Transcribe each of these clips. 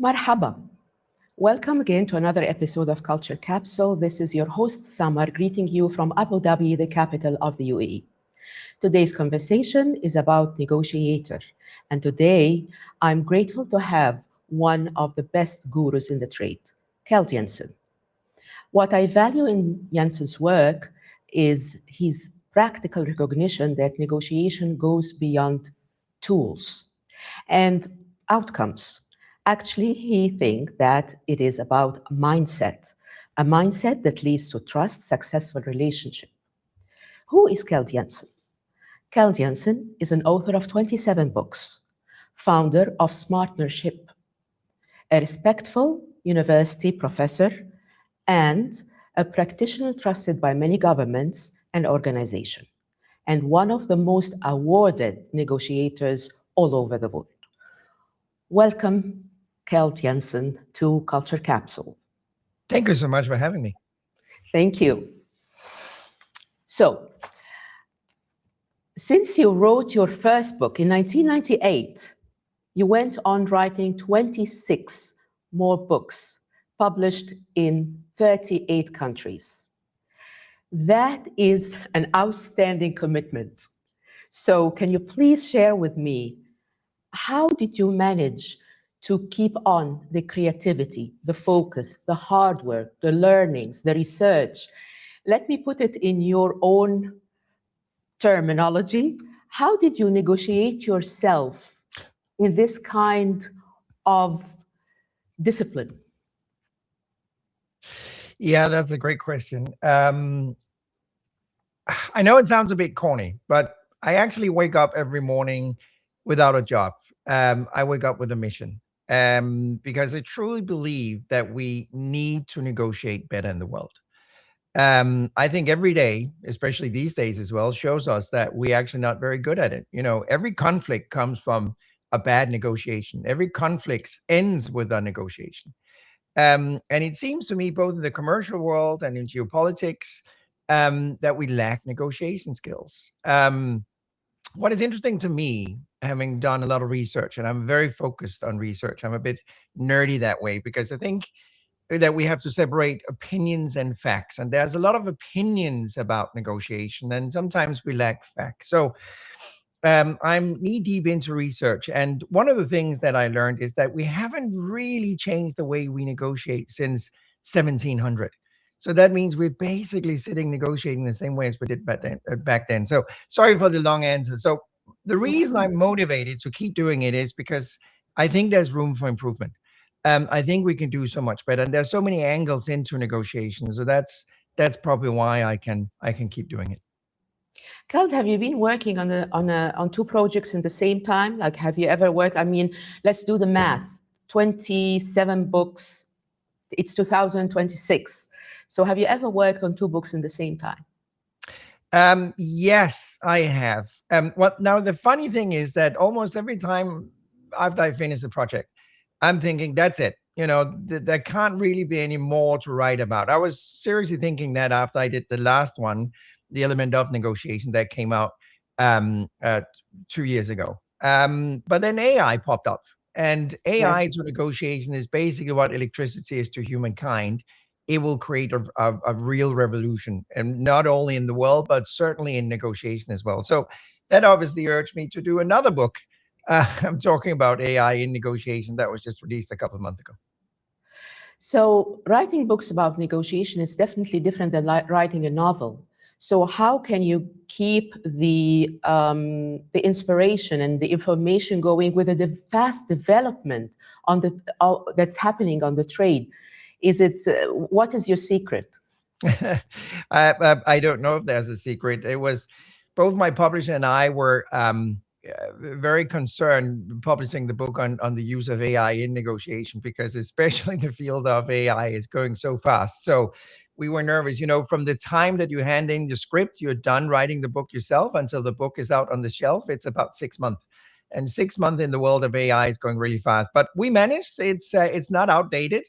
Marhaba. Welcome again to another episode of Culture Capsule. This is your host, Samar, greeting you from Abu Dhabi, the capital of the UAE. Today's conversation is about negotiator. And today, I'm grateful to have one of the best gurus in the trade, Keld Jensen. What I value in Jensen's work is his practical recognition that negotiation goes beyond tools and outcomes. Actually, he thinks that it is about a mindset that leads to trust, successful relationship. Who is Keld Jensen? Keld Jensen is an author of 27 books, founder of SMARTnership, a respectful university professor, and a practitioner trusted by many governments and organizations, and one of the most awarded negotiators all over the world. Welcome, Keld Jensen, to Culture Capsule. Thank you so much for having me. Thank you. So, since you wrote your first book in 1998, you went on writing 26 more books published in 38 countries. That is an outstanding commitment. So, can you please share with me, how did you manage to keep on the creativity, the focus, the hard work, the learnings, the research? Let me put it in your own terminology. How did you negotiate yourself in this kind of discipline? Yeah, that's a great question. I know it sounds a bit corny, but I actually wake up every morning without a job. I wake up with a mission because I truly believe that we need to negotiate better in the world. I think every day, especially these days as well, shows us that we're actually not very good at it. You know, every conflict comes from a bad negotiation. Every conflict ends with a negotiation. And it seems to me, both in the commercial world and in geopolitics, that we lack negotiation skills. What is interesting to me, having done a lot of research, and I'm very focused on research, I'm a bit nerdy that way, because I think that we have to separate opinions and facts. And there's a lot of opinions about negotiation, and sometimes we lack facts. So I'm knee deep into research. And one of the things that I learned is that we haven't really changed the way we negotiate since 1700. So that means we're basically sitting negotiating the same way as we did back then. So sorry for the long answer. So the reason I'm motivated to keep doing it is because I think there's room for improvement. I think we can do so much better. And there's so many angles into negotiations. So that's probably why I can keep doing it. Keld, have you been working on two projects in the same time? Like, have you ever worked? I mean, let's do the math. 27 books. It's 2026. So have you ever worked on two books in the same time? Yes, I have. Now the funny thing is that almost every time after I finish a project, I'm thinking, that's it. You know, there can't really be any more to write about. I was seriously thinking that after I did the last one, The Element of Negotiation, that came out 2 years ago. But then AI popped up. And AI to negotiation is basically what electricity is to humankind. It will create a real revolution, and not only in the world, but certainly in negotiation as well. So that obviously urged me to do another book. I'm talking about AI in negotiation that was just released a couple of months ago. So writing books about negotiation is definitely different than writing a novel. So how can you keep the inspiration and the information going with the fast development on that's happening on the trade? Is it what is your secret? I don't know if there's a secret. It was both my publisher and I were very concerned publishing the book on the use of AI in negotiation, because especially the field of AI is going so fast. So we were nervous, you know, from the time that you hand in the script, you're done writing the book yourself until the book is out on the shelf. It's about 6 months. And 6 months in the world of AI is going really fast. But we managed. It's not outdated.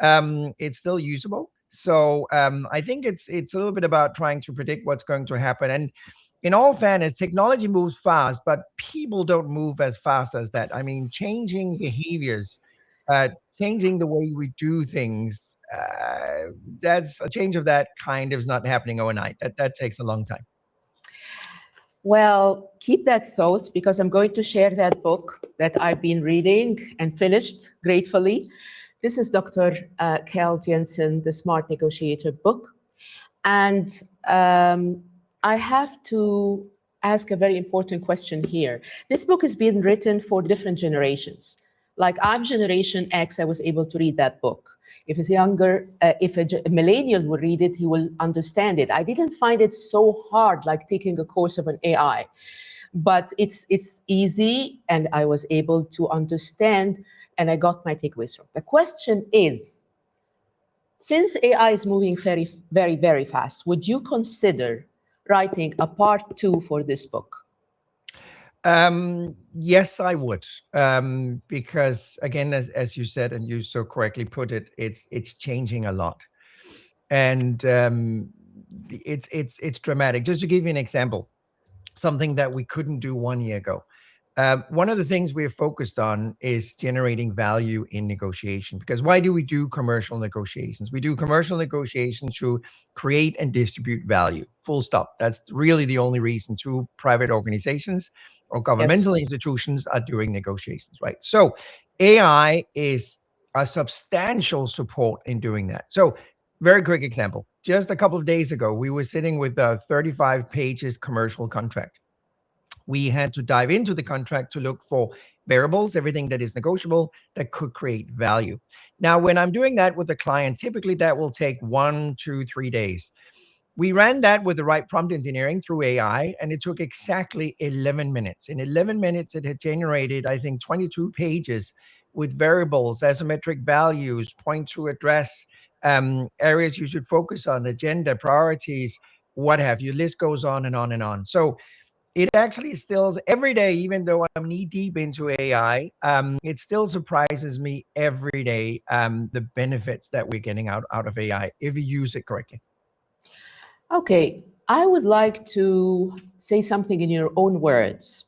It's still usable. So I think it's a little bit about trying to predict what's going to happen. And in all fairness, technology moves fast, but people don't move as fast as that. I mean, changing behaviors changing the way we do things, that's a change of that kind is not happening overnight. That takes a long time. Well, keep that thought because I'm going to share that book that I've been reading and finished gratefully. This is Dr. Keld Jensen, the Smart Negotiator book. And I have to ask a very important question here. This book has been written for different generations. Like I'm Generation X, I was able to read that book. If it's younger, if a millennial will read it, he will understand it. I didn't find it so hard, like taking a course of an AI, but it's easy, and I was able to understand, and I got my takeaways from. The question is, since AI is moving very, very, very fast, would you consider writing a part 2 for this book? Yes, I would. Because again, as you said, and you so correctly put it, it's changing a lot. And it's dramatic. Just to give you an example, something that we couldn't do 1 year ago. One of the things we're focused on is generating value in negotiation. Because why do we do commercial negotiations? We do commercial negotiations to create and distribute value. Full stop. That's really the only reason two private organizations or governmental institutions are doing negotiations, right? So AI is a substantial support in doing that. So very quick example. Just a couple of days ago, we were sitting with a 35 pages commercial contract. We had to dive into the contract to look for variables, everything that is negotiable that could create value. Now, when I'm doing that with a client, typically that will take 1, 2, 3 days. We ran that with the right prompt engineering through AI, and it took exactly 11 minutes. In 11 minutes, it had generated, I think, 22 pages with variables, asymmetric values, point to address, areas you should focus on, agenda, priorities, what have you. List goes on and on and on. So it actually still, every day, even though I'm knee deep into AI, it still surprises me every day, the benefits that we're getting out of AI if you use it correctly. Okay, I would like to say something in your own words.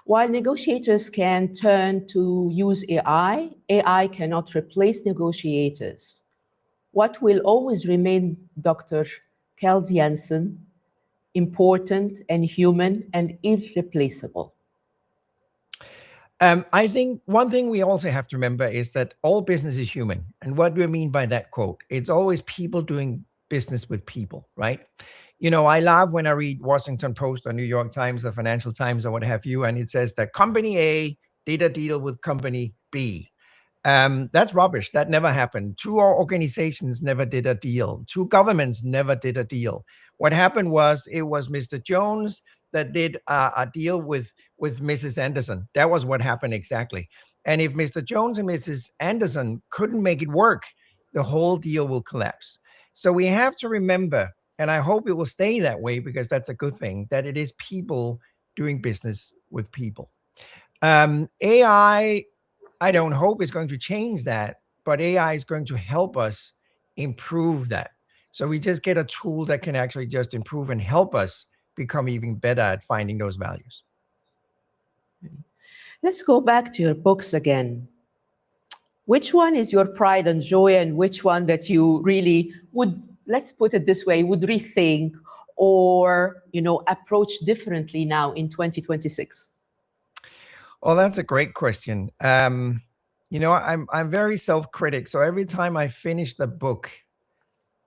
While negotiators can turn to use AI, AI cannot replace negotiators. What will always remain, Dr. Keld Jensen, important and human and irreplaceable? I think one thing we also have to remember is that all business is human. And what do I mean by that quote? It's always people doing business with people, right? You know, I laugh when I read Washington Post or New York Times or Financial Times or what have you, and it says that company A did a deal with company B. That's rubbish. That never happened. Two organizations never did a deal. Two governments never did a deal. What happened was it was Mr. Jones that did a deal with Mrs. Anderson. That was what happened exactly. And if Mr. Jones and Mrs. Anderson couldn't make it work, the whole deal will collapse. So we have to remember, and I hope it will stay that way because that's a good thing, that it is people doing business with people. AI, I don't hope it's going to change that, but AI is going to help us improve that. So we just get a tool that can actually just improve and help us become even better at finding those values. Let's go back to your books again. Which one is your pride and joy, and which one that you really would, let's put it this way, would rethink or, approach differently now in 2026? Well, that's a great question. I'm very self-critic. So every time I finish the book,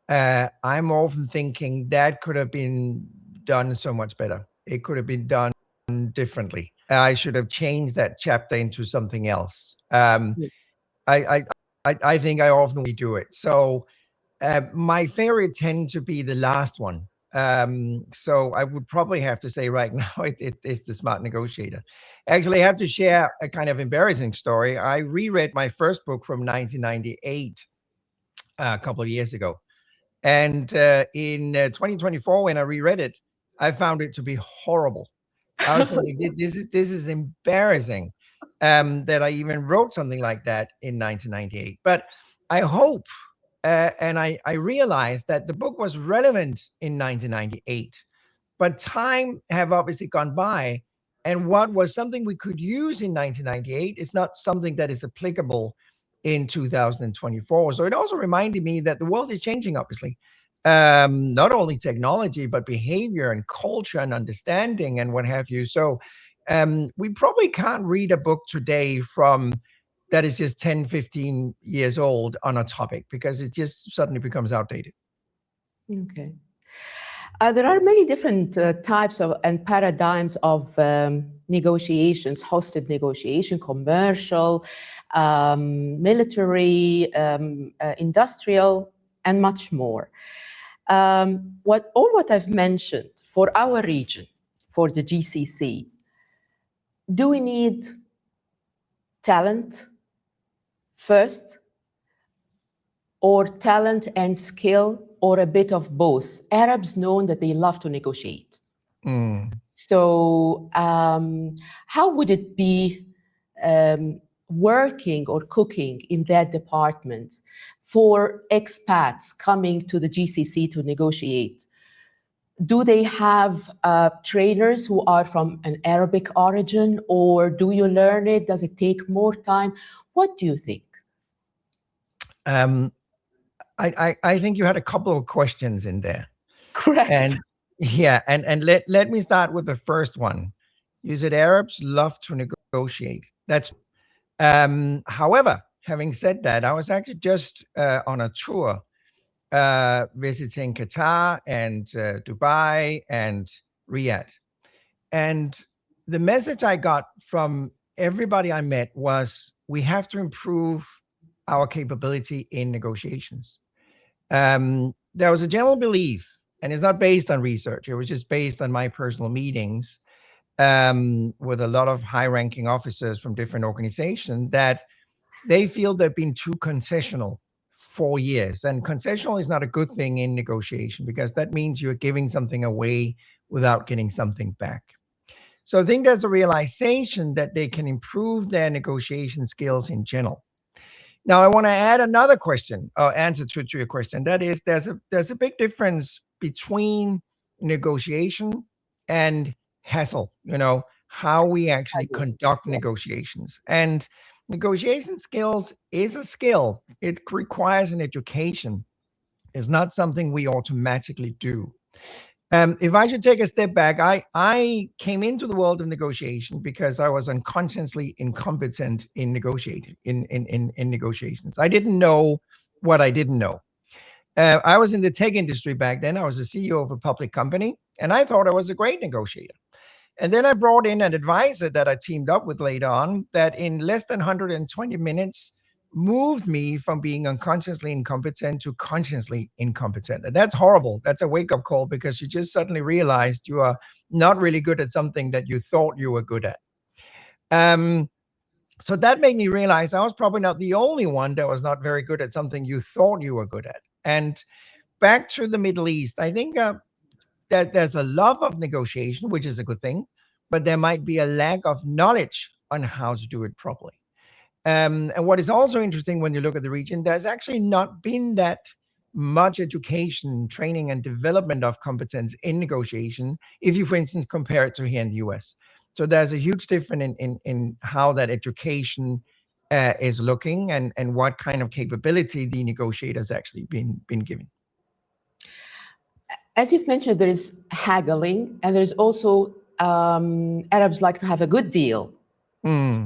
I'm often thinking that could have been done so much better. It could have been done differently. I should have changed that chapter into something else. I think I often do it. So my favorite tend to be the last one. So I would probably have to say right now it's the Smart Negotiator. Actually, I have to share a kind of embarrassing story. I reread my first book from 1998 a couple of years ago. And in 2024, when I reread it, I found it to be horrible. I was thinking, this is embarrassing that I even wrote something like that in 1998. But I hope, and I realized that the book was relevant in 1998, but time have obviously gone by. And what was something we could use in 1998 is not something that is applicable in 2024. So it also reminded me that the world is changing, obviously. Not only technology, but behavior and culture and understanding and what have you. So we probably can't read a book today from that is just 10, 15 years old on a topic because it just suddenly becomes outdated. Okay. There are many different types of and paradigms of negotiations, hosted negotiation, commercial, military, industrial, and much more. What I've mentioned for our region, for the GCC, do we need talent first, or talent and skill, or a bit of both? Arabs know that they love to negotiate. So how would it be working or cooking in that department for expats coming to the GCC to negotiate? Do they have trainers who are from an Arabic origin, or do you learn it? Does it take more time? What do you think? I think you had a couple of questions in there. Correct. And yeah, and let me start with the first one. You said Arabs love to negotiate. That's however, having said that, I was actually just on a tour visiting Qatar and Dubai and Riyadh. And the message I got from everybody I met was we have to improve our capability in negotiations. There was a general belief, and it's not based on research, it was just based on my personal meetings with a lot of high-ranking officers from different organizations, that they feel they've been too concessional for years. And concessional is not a good thing in negotiation because that means you're giving something away without getting something back. So I think there's a realization that they can improve their negotiation skills in general. Now, I want to add another question, or answer to your question. That is, there's a big difference between negotiation and hassle, how we actually conduct negotiations. And negotiation skills is a skill. It requires an education. It's not something we automatically do. If I should take a step back, I came into the world of negotiation because I was unconsciously incompetent in negotiating in negotiations. I didn't know what I didn't know. I was in the tech industry back then. I was a CEO of a public company, and I thought I was a great negotiator. And then I brought in an advisor that I teamed up with later on that in less than 120 minutes moved me from being unconsciously incompetent to consciously incompetent. And that's horrible. That's a wake-up call because you just suddenly realized you are not really good at something that you thought you were good at. So that made me realize I was probably not the only one that was not very good at something you thought you were good at. And back to the Middle East, I think that there's a love of negotiation, which is a good thing, but there might be a lack of knowledge on how to do it properly. And what is also interesting when you look at the region, there's actually not been that much education, training, and development of competence in negotiation, if you, for instance, compare it to here in the US. So there's a huge difference in how that education is looking and what kind of capability the negotiators actually been given. As you've mentioned, there is haggling, and there's also Arabs like to have a good deal.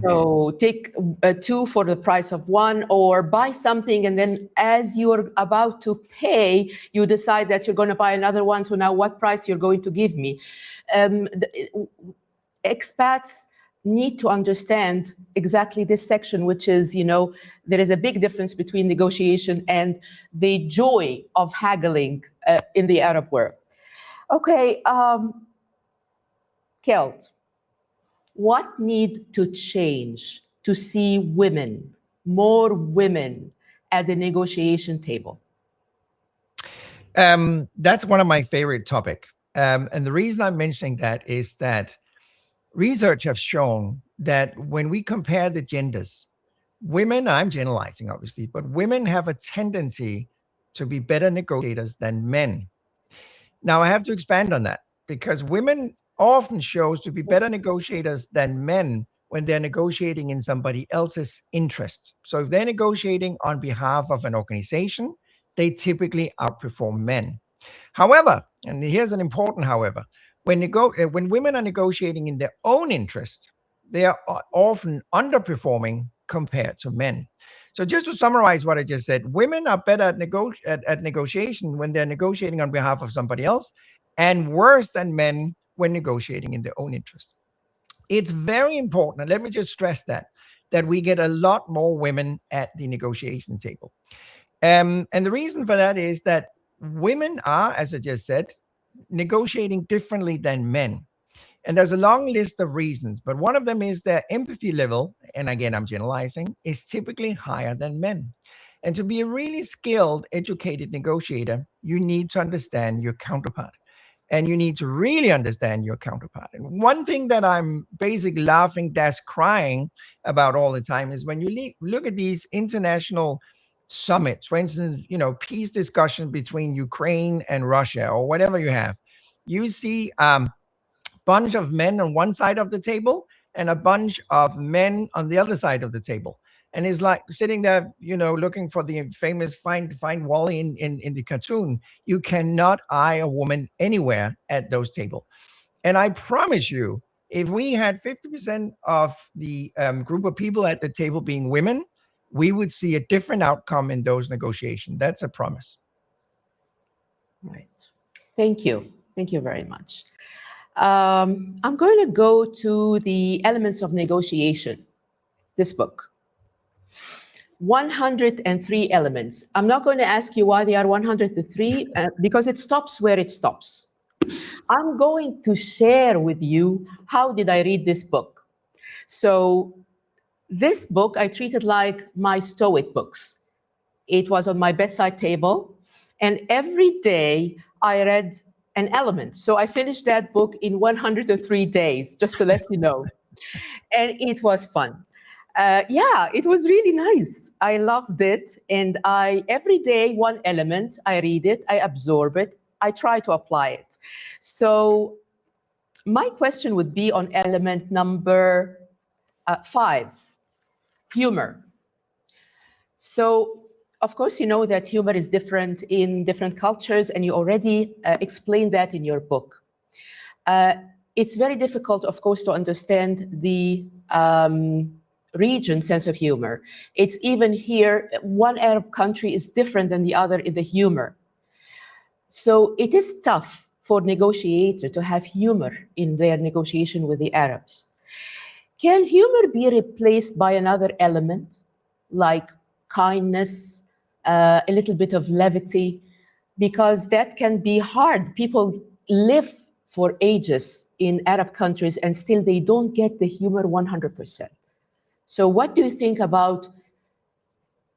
So take two for the price of one, or buy something, and then as you're about to pay, you decide that you're going to buy another one. So now what price you're going to give me? Expats need to understand exactly this section, which is, there is a big difference between negotiation and the joy of haggling in the Arab world. Okay, Keld, what need to change to see more women at the negotiation table? That's one of my favorite topics. And the reason I'm mentioning that is that research has shown that when we compare the genders, women, I'm generalizing obviously, but women have a tendency to be better negotiators than men. Now I have to expand on that because women often shows to be better negotiators than men when they're negotiating in somebody else's interest. So if they're negotiating on behalf of an organization, they typically outperform men. However, and here's an important however, when women are negotiating in their own interest, they are often underperforming compared to men. So just to summarize what I just said, women are better at negotiation when they're negotiating on behalf of somebody else, and worse than men when negotiating in their own interest. It's very important, and let me just stress that we get a lot more women at the negotiation table. And the reason for that is that women are, as I just said, negotiating differently than men. And there's a long list of reasons, but one of them is their empathy level, and again, I'm generalizing, is typically higher than men. And to be a really skilled, educated negotiator, you need to understand your counterpart. And you need to really understand your counterpart. And one thing that I'm basically laughing dash crying about all the time is when you look at these international summits, for instance, peace discussion between Ukraine and Russia or whatever you have, you see bunch of men on one side of the table and a bunch of men on the other side of the table. And it's like sitting there, looking for the famous find Wally in the cartoon. You cannot eye a woman anywhere at those tables. And I promise you, if we had 50% of the group of people at the table being women, we would see a different outcome in those negotiations. That's a promise. Right. Thank you. Thank you very much. I'm going to go to the elements of negotiation, this book. 103 elements. I'm not going to ask you why they are 103, because it stops where it stops. I'm going to share with you how did I read this book. So this book I treated like my Stoic books. It was on my bedside table, and every day I read an element. So I finished that book in 103 days, just to let you know. And it was fun. Yeah, it was really nice. I loved it. And every day, one element, I read it, I absorb it, I try to apply it. So my question would be on element number 5, humor. So, of course, you know that humor is different in different cultures, and you already explained that in your book. It's very difficult, of course, to understand the region sense of humor. It's even here, one Arab country is different than the other in the humor. So it is tough for negotiators to have humor in their negotiation with the Arabs. Can humor be replaced by another element, like kindness, a little bit of levity? Because that can be hard. People live for ages in Arab countries and still they don't get the humor 100%. So what do you think about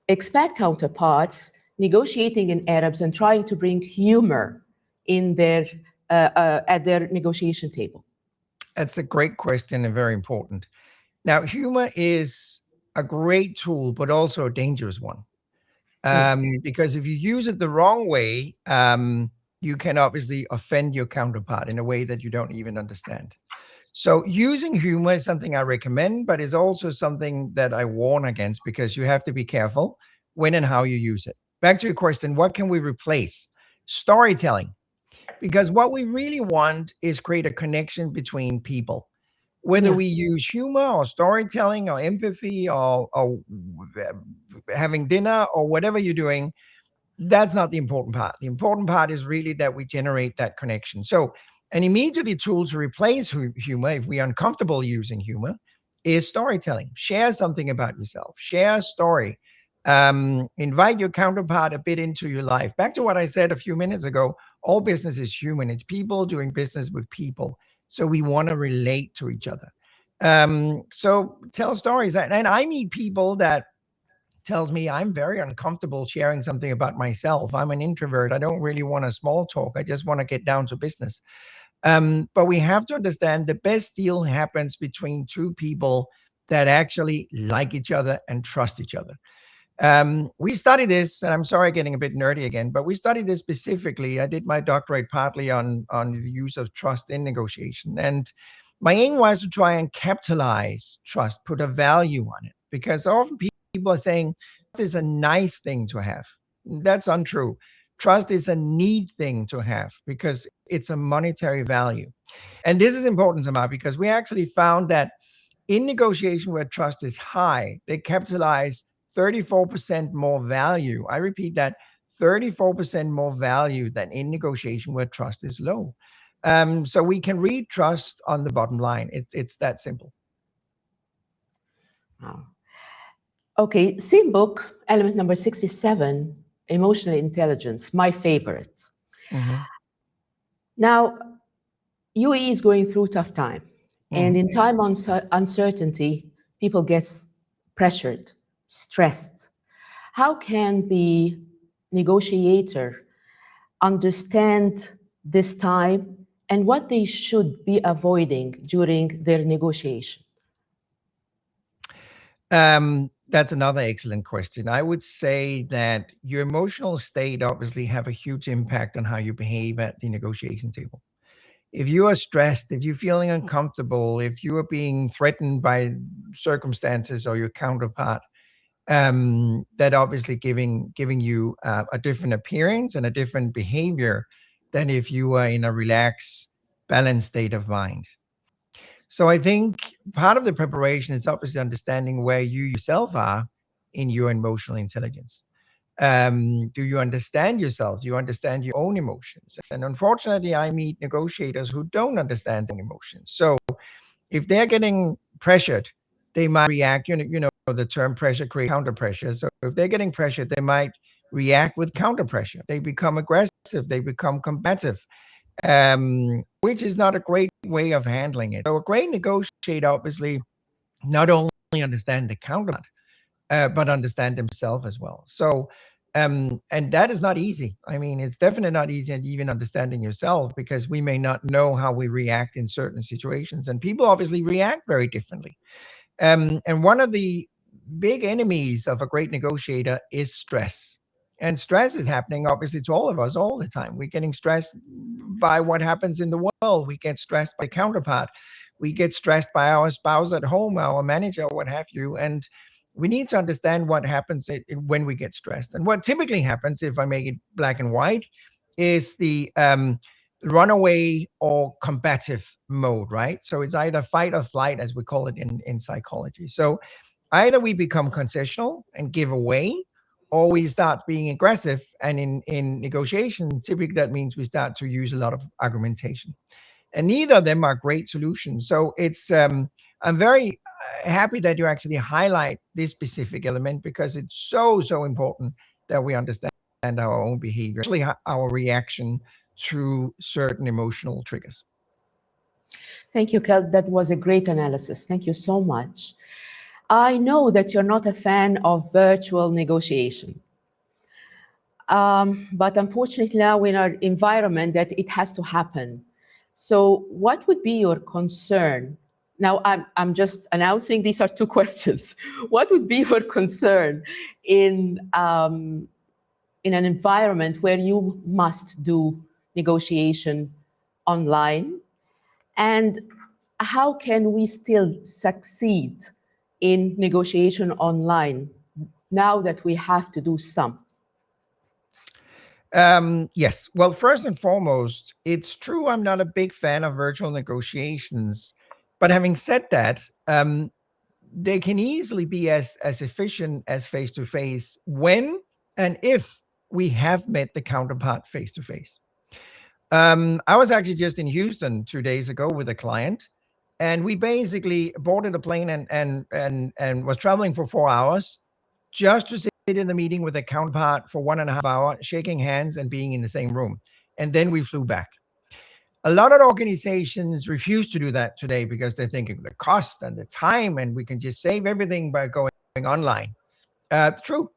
expat counterparts negotiating in Arabs and trying to bring humor in at their negotiation table? That's a great question and very important. Now, humor is a great tool, but also a dangerous one. Because if you use it the wrong way, you can obviously offend your counterpart in a way that you don't even understand. So using humor is something I recommend, but it's also something that I warn against because you have to be careful when and how you use it. Back to your question, what can we replace? Storytelling. Because what we really want is create a connection between people. Whether we use humor or storytelling or empathy or having dinner or whatever you're doing, that's not the important part. The important part is really that we generate that connection. So an immediate tool to replace humor, if we're uncomfortable using humor, is storytelling. Share something about yourself. Share a story. Invite your counterpart a bit into your life. Back to what I said a few minutes ago, all business is human. It's people doing business with people. So we want to relate to each other. So tell stories. And I meet people that tells me I'm very uncomfortable sharing something about myself. I'm an introvert. I don't really want a small talk. I just want to get down to business. But we have to understand the best deal happens between two people that actually like each other and trust each other. We study this, and I'm sorry getting a bit nerdy again, but we studied this specifically. I did my doctorate partly on the use of trust in negotiation. And My aim was to try and capitalize trust, put a value on it, because often people are saying trust is a nice thing to have. That's untrue. Trust is a need thing to have because it's a monetary value. And this is important, Samar, because we actually found that in negotiation where trust is high, they capitalize 34% more value. I repeat that, 34% more value than in negotiation where trust is low. So we can read trust on the bottom line. It's that simple. Wow. Okay, same book, element number 67, emotional intelligence, my favorite. Mm-hmm. Now, UAE is going through tough time. And in Mm-hmm. time uncertainty, people get pressured, stressed. How can the negotiator understand this time and what they should be avoiding during their negotiation? That's another excellent question. I would say that your emotional state obviously have a huge impact on how you behave at the negotiation table. If you are stressed, if you're feeling uncomfortable, if you are being threatened by circumstances or your counterpart, that obviously giving you a different appearance and a different behavior than if you are in a relaxed, balanced state of mind. So I think part of the preparation is obviously understanding where you yourself are in your emotional intelligence. Do you understand yourself? Do you understand your own emotions? And unfortunately, I meet negotiators who don't understand their emotions. So if they're getting pressured, they might react. You know the term pressure creates counter pressure. So if they're getting pressured, they might react with counter pressure. They become aggressive. They become combative, which is not a great way of handling it. So a great negotiator obviously not only understand the counterpart, but understand themselves as well. So, and that is not easy. I mean, it's definitely not easy, and even understanding yourself, because we may not know how we react in certain situations, and people obviously react very differently. And one of the big enemies of a great negotiator is stress. And stress is happening, obviously, to all of us all the time. We're getting stressed by what happens in the world. We get stressed by counterpart. We get stressed by our spouse at home, our manager, what have you. And we need to understand what happens when we get stressed. And what typically happens, if I make it black and white, is the runaway or combative mode, right? So it's either fight or flight, as we call it in psychology. So either we become concessional and give away, or we start being aggressive. And in negotiation, typically that means we start to use a lot of argumentation. And neither of them are great solutions. So it's I'm very happy that you actually highlight this specific element, because it's so important that we understand our own behavior, especially our reaction to certain emotional triggers. Thank you, Keld. That was a great analysis. Thank you so much. I know that you're not a fan of virtual negotiation. But unfortunately, now we're in our environment that it has to happen. So what would be your concern? Now, I'm just announcing these are two questions. What would be your concern in an environment where you must do negotiation online? And how can we still succeed in negotiation online now that we have to do some? Yes. Well, first and foremost, it's true I'm not a big fan of virtual negotiations. But having said that, they can easily be as efficient as face to face when and if we have met the counterpart face to face. I was actually just in Houston 2 days ago with a client, and we basically boarded a plane and was traveling for 4 hours just to sit in the meeting with a counterpart for 1.5 hours, shaking hands and being in the same room. And then we flew back. A lot of organizations refuse to do that today because they're thinking the cost and the time, and we can just save everything by going online. True,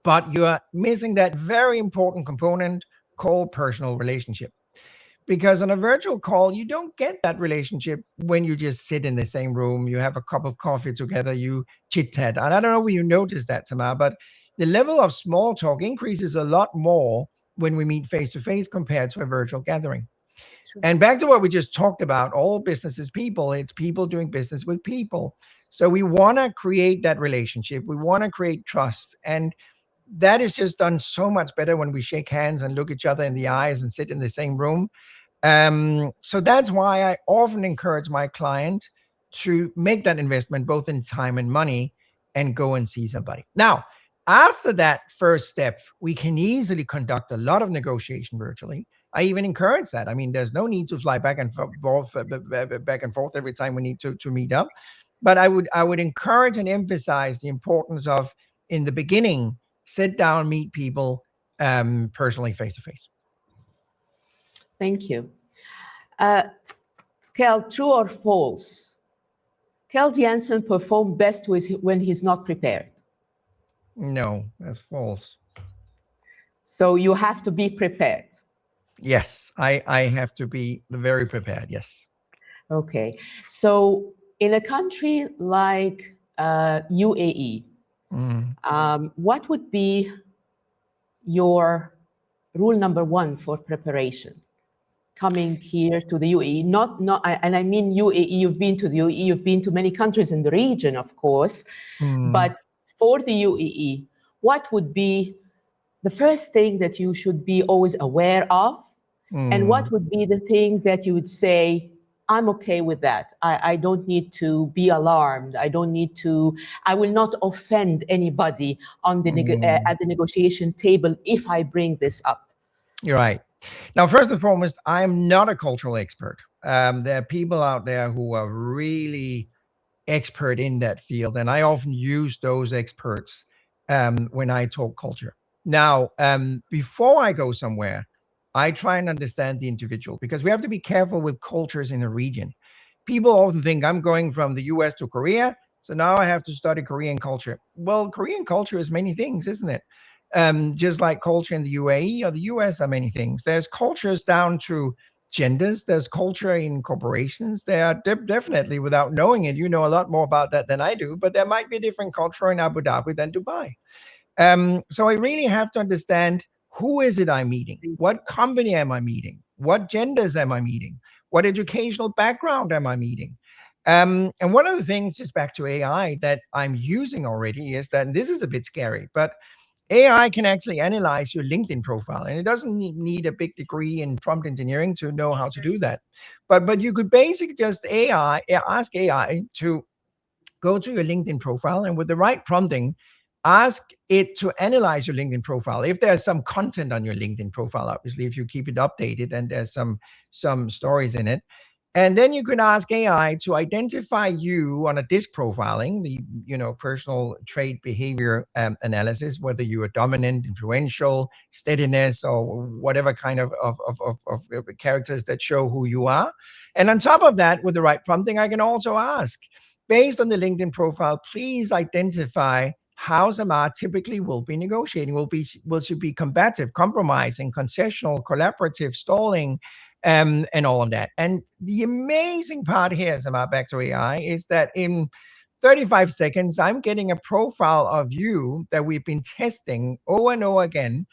but you are missing that very important component called personal relationship. Because on a virtual call, you don't get that relationship when you just sit in the same room, you have a cup of coffee together, you chit chat. And I don't know if you noticed that, Samar, but the level of small talk increases a lot more when we meet face to face compared to a virtual gathering. Sure. And back to what we just talked about, all business is people. It's people doing business with people. So we want to create that relationship. We want to create trust. And that is just done so much better when we shake hands and look each other in the eyes and sit in the same room. So that's why I often encourage my client to make that investment, both in time and money, and go and see somebody. Now, after that first step, we can easily conduct a lot of negotiation virtually. I even encourage that. I mean, there's no need to fly back and forth every time we need to meet up. But I would encourage and emphasize the importance of, in the beginning, sit down, meet people personally, face to face. Thank you. Keld, true or false? Keld Jensen performs best when he's not prepared. No, that's false. So you have to be prepared. Yes, I have to be very prepared. Yes. Okay. So in a country like UAE, what would be your rule number one for preparation? Coming here to the UAE, and I mean UAE, you've been to the UAE, you've been to many countries in the region, of course, but for the UAE, what would be the first thing that you should be always aware of? And what would be the thing that you would say, I'm okay with that. I don't need to be alarmed. I will not offend anybody on the at the negotiation table if I bring this up. You're right. Now, first and foremost, I'm not a cultural expert. There are people out there who are really expert in that field, and I often use those experts when I talk culture. Now, before I go somewhere, I try and understand the individual, because we have to be careful with cultures in a region. People often think I'm going from the US to Korea, so now I have to study Korean culture. Well, Korean culture is many things, isn't it? Just like culture in the UAE or the US are many things. There's cultures down to genders. There's culture in corporations. There are definitely, without knowing it, you know a lot more about that than I do, but there might be a different culture in Abu Dhabi than Dubai. So I really have to understand, who is it I'm meeting? What company am I meeting? What genders am I meeting? What educational background am I meeting? And one of the things, just back to AI, that I'm using already is that, and this is a bit scary, but AI can actually analyze your LinkedIn profile, and it doesn't need a big degree in prompt engineering to know how to do that. But you could basically just ask AI to go to your LinkedIn profile, and with the right prompting, ask it to analyze your LinkedIn profile. If there's some content on your LinkedIn profile, obviously, if you keep it updated and there's some stories in it. And then you can ask AI to identify you on a DISC profiling, the personal trait behavior analysis, whether you are dominant, influential, steadiness, or whatever kind of characters that show who you are. And on top of that, with the right prompting, I can also ask, based on the LinkedIn profile, please identify how SMART typically will be negotiating, should be combative, compromising, concessional, collaborative, stalling, and all of that. And the amazing part here, SMART, back to AI, is that in 35 seconds, I'm getting a profile of you that we've been testing over and over again,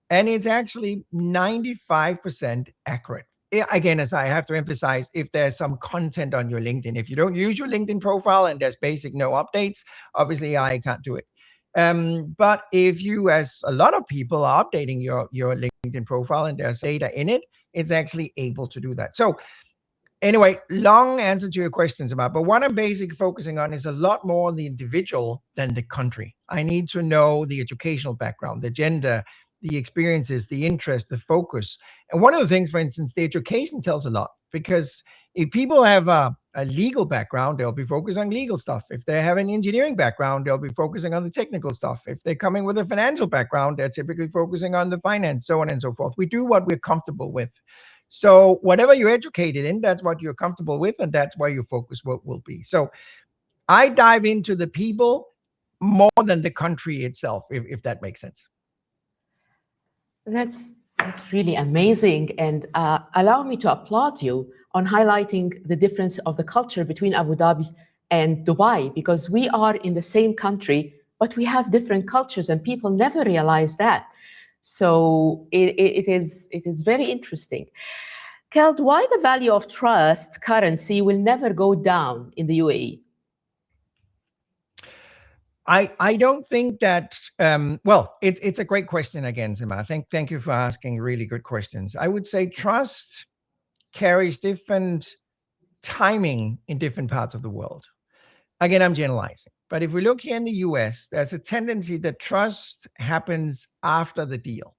and it's actually 95% accurate. Again, as I have to emphasize, if there's some content on your LinkedIn, if you don't use your LinkedIn profile and there's basic no updates, obviously I can't do it. But if you, as a lot of people, are updating your LinkedIn profile and there's data in it, it's actually able to do that. So anyway, long answer to your questions about, but what I'm basically focusing on is a lot more the individual than the country. I need to know the educational background, the gender, the experiences, the interest, the focus. And one of the things, for instance, the education tells a lot, because if people have a legal background, they'll be focused on legal stuff. If they have an engineering background, they'll be focusing on the technical stuff. If they're coming with a financial background, they're typically focusing on the finance, so on and so forth. We do what we're comfortable with. So whatever you're educated in, that's what you're comfortable with, and that's where your focus will be. So I dive into the people more than the country itself, if that makes sense. That's really amazing, and allow me to applaud you on highlighting the difference of the culture between Abu Dhabi and Dubai, because we are in the same country, but we have different cultures, and people never realize that. So it is very interesting. Keld, why the value of trust currency will never go down in the UAE? I don't think that, well, it's a great question again, Sima. Thank you for asking really good questions. I would say trust carries different timing in different parts of the world. Again, I'm generalizing. But if we look here in the US, there's a tendency that trust happens after the deal.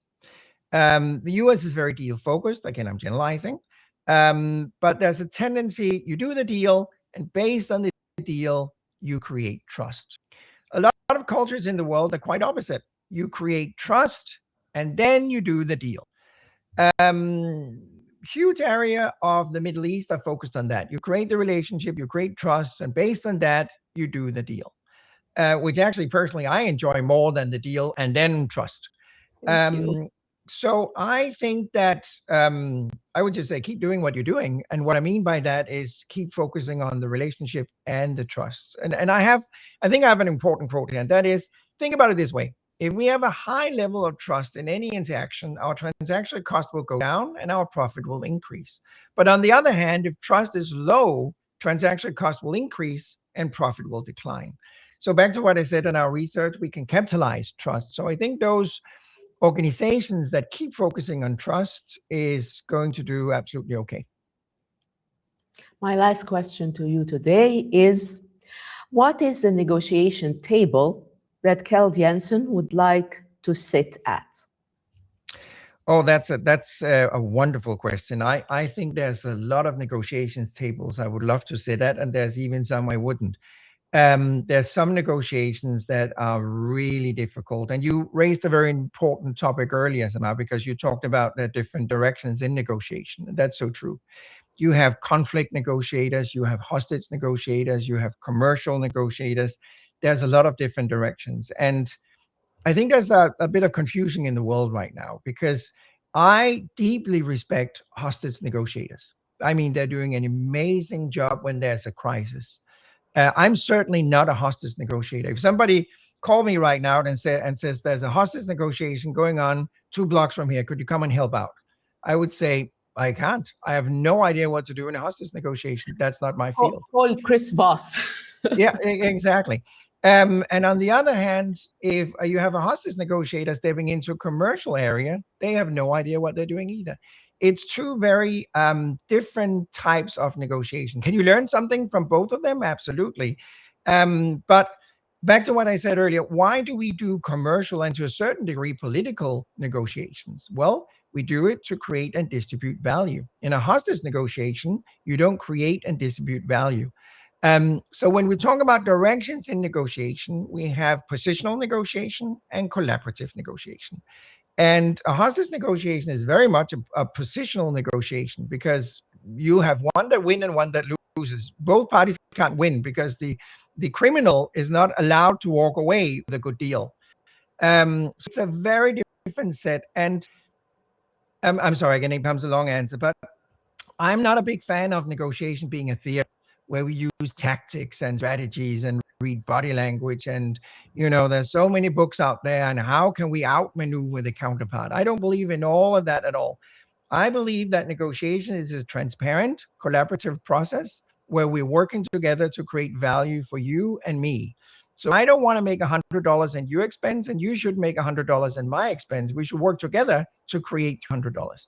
The US is very deal focused. Again, I'm generalizing. But there's a tendency, you do the deal, and based on the deal, you create trust. A lot of cultures in the world are quite opposite. You create trust, and then you do the deal. Huge area of the Middle East are focused on that. You create the relationship, you create trust, and based on that, you do the deal, which actually personally I enjoy more than the deal and then trust. Thank you. So I think that I would just say keep doing what you're doing. And what I mean by that is keep focusing on the relationship and the trust. And I think I have an important quote here, and that is, think about it this way. If we have a high level of trust in any interaction, our transaction cost will go down and our profit will increase. But on the other hand, if trust is low, transaction cost will increase and profit will decline. So back to what I said in our research, we can capitalize trust. So I think those organizations that keep focusing on trust is going to do absolutely okay. My last question to you today is, what is the negotiation table that Keld Jensen would like to sit at? Oh, that's a wonderful question. I think there's a lot of negotiations tables I would love to sit at, and there's even some I wouldn't. There's some negotiations that are really difficult. And you raised a very important topic earlier, Sama, because you talked about the different directions in negotiation. And that's so true. You have conflict negotiators, you have hostage negotiators, you have commercial negotiators. There's a lot of different directions. And I think there's a bit of confusion in the world right now, because I deeply respect hostage negotiators. I mean, they're doing an amazing job when there's a crisis. I'm certainly not a hostage negotiator. If somebody called me right now and says there's a hostage negotiation going on 2 blocks from here, could you come and help out? I would say, I can't. I have no idea what to do in a hostage negotiation. That's not my field. Call Chris Voss. Yeah, exactly. And on the other hand, if you have a hostage negotiator stepping into a commercial area, they have no idea what they're doing either. It's two very different types of negotiation. Can you learn something from both of them? Absolutely. But back to what I said earlier, why do we do commercial and to a certain degree political negotiations? Well, we do it to create and distribute value. In a hostage negotiation, you don't create and distribute value. So when we talk about directions in negotiation, we have positional negotiation and collaborative negotiation. And a hostage negotiation is very much a positional negotiation, because you have one that wins and one that loses. Both parties can't win because the criminal is not allowed to walk away with a good deal. So it's a very different set. And I'm sorry, again, it comes a long answer, but I'm not a big fan of negotiation being a theater where we use tactics and strategies and read body language. And, there's so many books out there, and how can we outmaneuver the counterpart? I don't believe in all of that at all. I believe that negotiation is a transparent, collaborative process where we're working together to create value for you and me. So I don't want to make $100 in your expense, and you should make $100 in my expense. We should work together to create $100.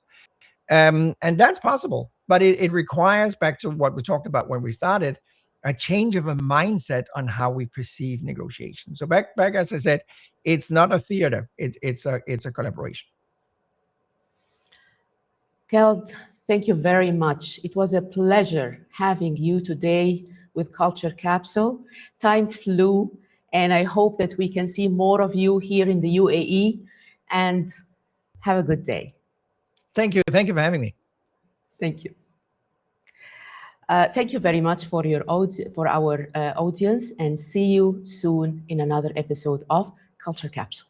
And that's possible, but it requires, back to what we talked about when we started, a change of a mindset on how we perceive negotiation. So back as I said, it's not a theater; it's a collaboration. Keld, thank you very much. It was a pleasure having you today with Culture Capsule. Time flew, and I hope that we can see more of you here in the UAE. And have a good day. Thank you. Thank you for having me. Thank you. Thank you very much for our audience, and see you soon in another episode of Culture Capsule.